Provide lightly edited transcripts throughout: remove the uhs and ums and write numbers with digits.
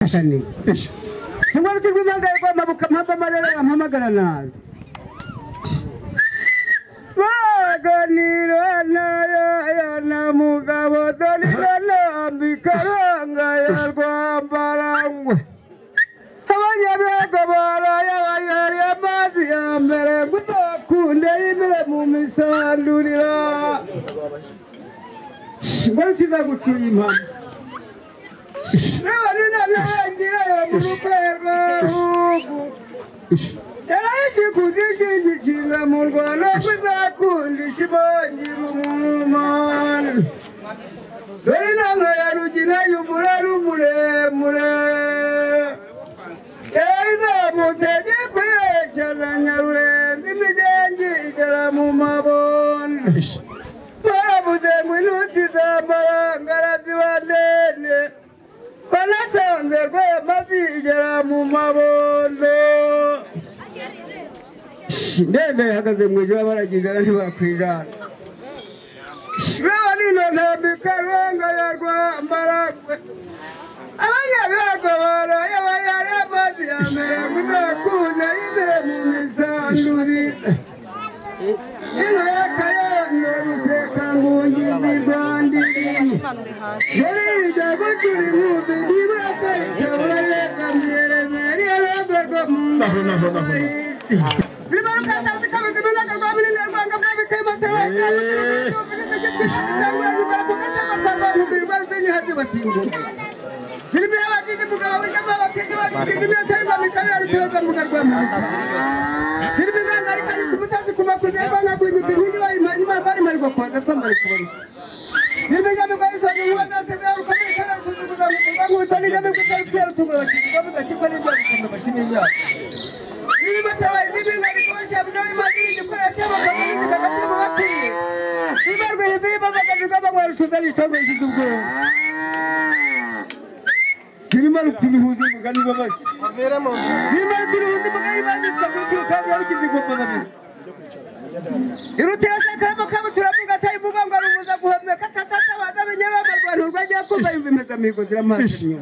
ashani Singwari tigwimanga kwa mabuka mpamba marera mpamagara nazi Waganira nayo na mugabo donirana ambikaranga ya rwambarangwe Abanyabihago barayari amazi ya mbere nguzakunde y'imere mu misandurira Ngwari kizagucura impamvu Nabana nangira mu rupega rugu Yarashi kudishinga mu Rwanda kuzakundisha ibongira umumana Dore nanga ya rugina y'umuraru muremure Yaiza mutege kwirecana nyarurenzi imigengi igera mu mabondo Barabuze ngo intuti z'amarangara ziba ndende Banasanze rwema zigera mu mabondo Ndende ihagaze mu ijoro baragijana ntibakwijana Reba nino ntambika rwanga ya rwambarangwe Abanyabihago barayari amazi ya mbere muzakunda y'imere mu misandurira Ino y'akayondo ruseka ngungizi rwandiriri Yariga gucura impuzu ntibakarita urareka mbyerezeri yaragorwa mu mahiti Zimaruka sazi kabiri minaga rwa minini rwanga bwa bikemata wajya Zirimi y'abakiki mugabo w'ijambo abakiki bakiki n'atari bamikari aruteza mu garwamo Zirimi bangari kari kumutazi kumakuze bana kunyuka n'indi bayimanyima bari mariko kwanza twambari kubona Zirimi y'amwe bayisonye y'uwaza seza rukomeye kana kuzuguza mu bangu bitani y'amwe kutari kwera tugura bakiki bavuga kiko n'ibyo gukunda bashimye yabo Zirimi batabaye zirimi ngari kubasha binawe maziri gikora cy'abagabo n'indi bagatema bakiri Zibarwe hibi babagajuka bamwe rushuza n'ishongo y'izubwo Kirima rukubihuza mugani babaje averamo Kirima rukubihuza mugani baje tsakuti kandi yabikize ko babaje Irutira sakamo kamo turavuga tayi vuga ngo arumuza guhomeka tatata bagabenyera abarwantu rwajya kumva yumvimeza migo ziramazi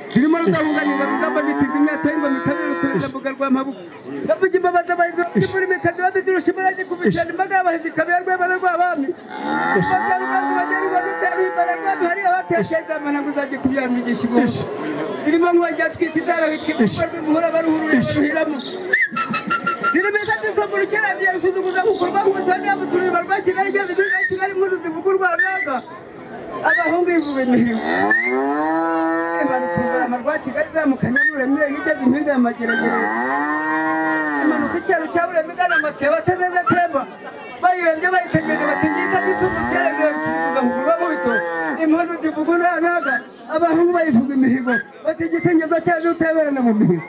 Kirima rukabuganira rugamba bitizimya tayingo mikabero tuza mbuga rwa mabuko Bavuga imbabaza bayizo muri mikado babidurushimira gikubishana imbaga abahizi kabya rwebana rwabami Bazaru kandi bageri badutera imbaraga hari abatesheza amana guzaje kubyamigisha ibo Kirima ngwajya twitizara wikibishwe muhora baruhurura baruhiramo Kirima zatizobura cyaragiye rusuzuguza gukorwa mu Tanzania buturi barwa Kigali geze biga Kigali nkuru zivugurwa raga abahungu ivuga imihiro Amarwa Kigali zamukanya muremure ngigeze impinga y'amageragere Imanuka icyaro cyabure migana amateba atazeze temba Bayirembye bayitegereje batingita tisumu cyeragere bikivuga mu kurwa mubito Impundu zivuga naga abahungu bayivuga imihigo batigitengeza cyane uteberana mu mihigo